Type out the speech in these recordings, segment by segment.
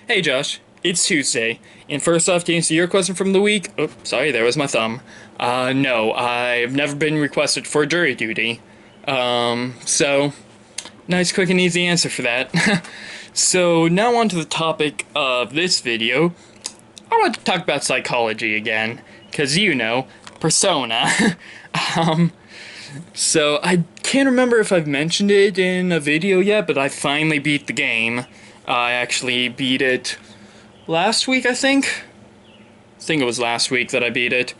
Hey Josh, it's Tuesday, and first off, to answer your question from the week, oh, sorry, there was my thumb. No, I've never been requested for jury duty. So, nice, quick, and easy answer for that. So, now on to the topic of this video. I want to talk about psychology again, because persona. um, so, I can't remember if I've mentioned it in a video yet, but I finally beat the game. I actually beat it last week, I think. I think it was last week that I beat it.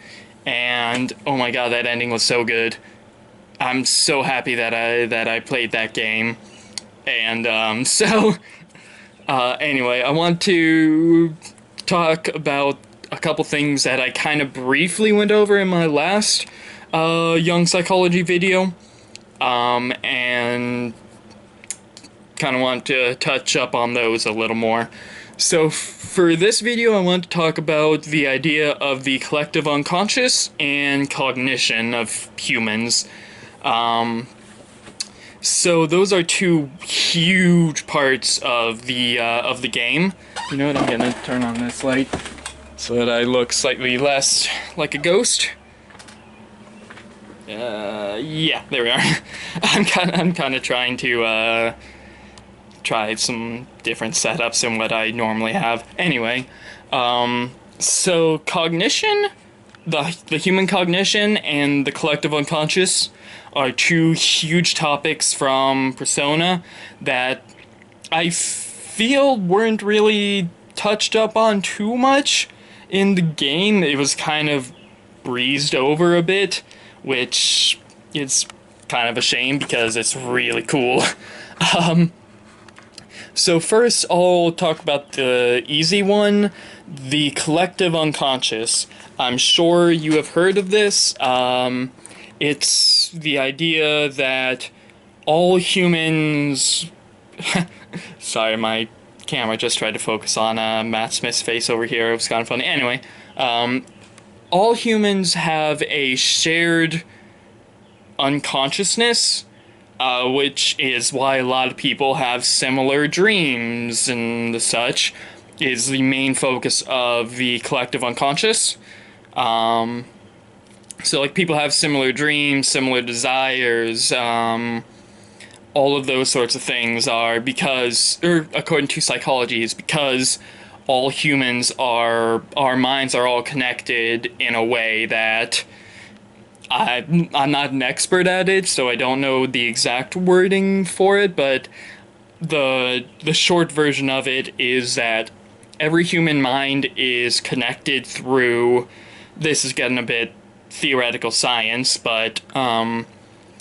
And oh my god, that ending was so good. I'm so happy that I played that game. And anyway, I want to talk about a couple things that I kind of briefly went over in my last young psychology video. And kind of want to touch up on those a little more. So for this video, I want to talk about the idea of the collective unconscious and cognition of humans. So those are two huge parts of the game. You know what? I'm gonna turn on this light so that I look slightly less like a ghost. Yeah, there we are. I'm kind of trying to try some different setups than what I normally have. Anyway, so cognition, the human cognition and the collective unconscious are two huge topics from Persona that I feel weren't really touched up on too much in the game. It was kind of breezed over a bit, which is kind of a shame because it's really cool. So first, I'll talk about the easy one, the collective unconscious. I'm sure you have heard of this. It's the idea that all humans... Sorry, my camera just tried to focus on Matt Smith's face over here. It was kind of funny. Anyway, all humans have a shared unconsciousness, which is why a lot of people have similar dreams and the such, is the main focus of the collective unconscious. So like people have similar dreams, similar desires, all of those sorts of things are because, or according to psychology, is because all humans our minds are all connected in a way that I'm not an expert at it, so I don't know the exact wording for it, but the short version of it is that every human mind is connected through, this is getting a bit theoretical science, but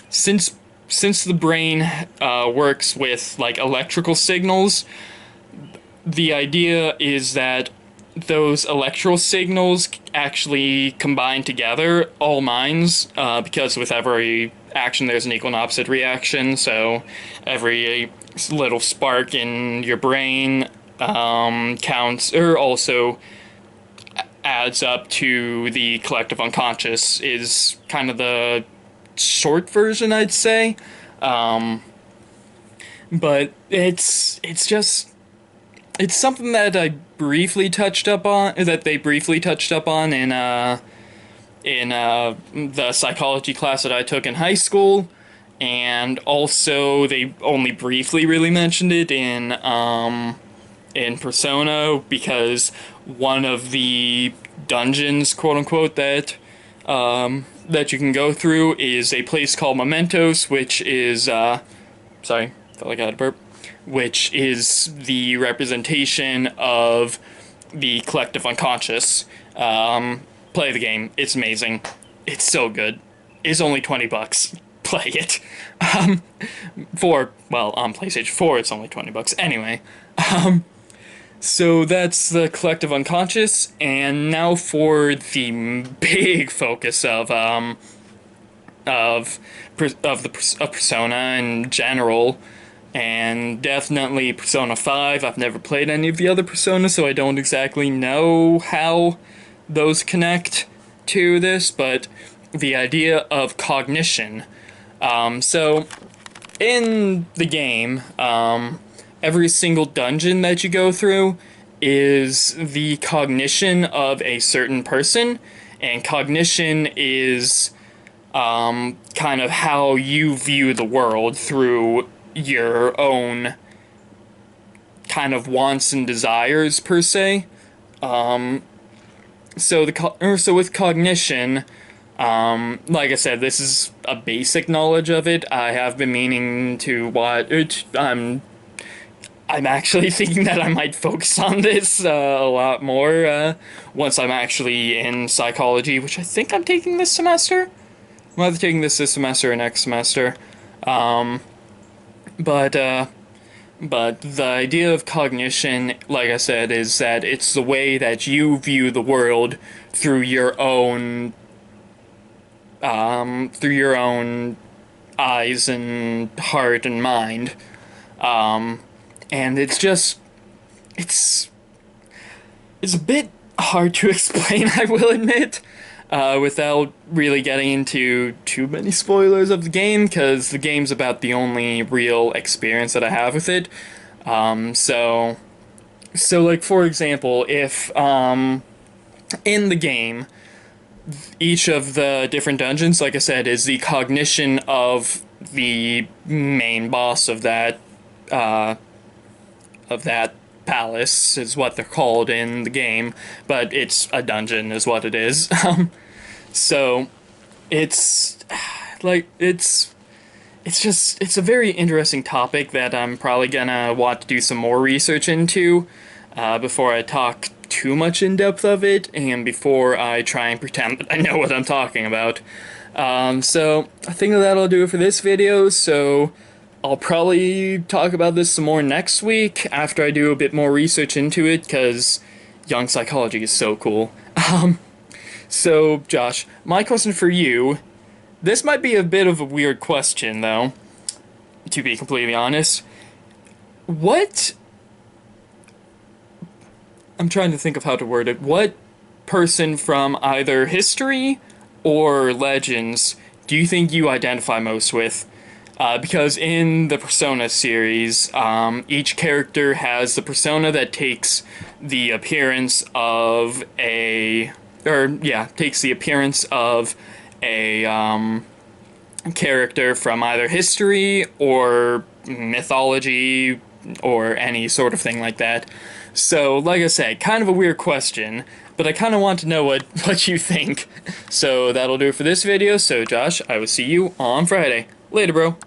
since the brain works with like electrical signals, the idea is that those electrical signals actually combine together, all minds, because with every action there's an equal and opposite reaction, so every little spark in your brain counts, or also adds up to the collective unconscious, is kind of the short version, I'd say. But it's something that I briefly touched up on, that they briefly touched up on in the psychology class that I took in high school, and also they only briefly really mentioned it in Persona, because one of the dungeons, quote unquote, that you can go through is a place called Mementos, which is sorry, felt like I had a burp, which is the representation of the collective unconscious. Play the game. It's amazing. It's so good. It's only $20. Play it. On PlayStation 4 it's only $20. Anyway, so that's the collective unconscious, and now for the big focus of Persona in general, and definitely Persona 5. I've never played any of the other Personas, so I don't exactly know how those connect to this, but the idea of cognition. So, in the game, every single dungeon that you go through is the cognition of a certain person, and cognition is kind of how you view the world through your own kind of wants and desires per se. So with cognition, like I said, this is a basic knowledge of it. I have been meaning to watch it. I'm actually thinking that I might focus on this a lot more once I'm actually in psychology, which I think I'm taking this semester. I'm either taking this semester or next semester. Um, but uh, but the idea of cognition, like I said, is that it's the way that you view the world through your own eyes and heart and mind. Um, and it's it's a bit hard to explain, I will admit, without really getting into too many spoilers of the game, because the game's about the only real experience that I have with it. So like for example, if in the game, each of the different dungeons, like I said, is the cognition of the main boss uh, of that palace is what they're called in the game, but it's a dungeon is what it is. So it's like it's a very interesting topic that I'm probably gonna want to do some more research into before I talk too much in depth of it, and before I try and pretend that I know what I'm talking about. So I think that'll do it for this video. So I'll probably talk about this some more next week after I do a bit more research into it, because young psychology is so cool. So Josh, my question for you, this might be a bit of a weird question though, to be completely honest. What I'm trying to think of how to word it. What person from either history or legends do you think you identify most with? Because in the Persona series, each character has the persona that takes the appearance of takes the appearance of a character from either history or mythology or any sort of thing like that. So, like I said, kind of a weird question, but I kind of want to know what you think. So that'll do it for this video. So Josh, I will see you on Friday. Later, bro.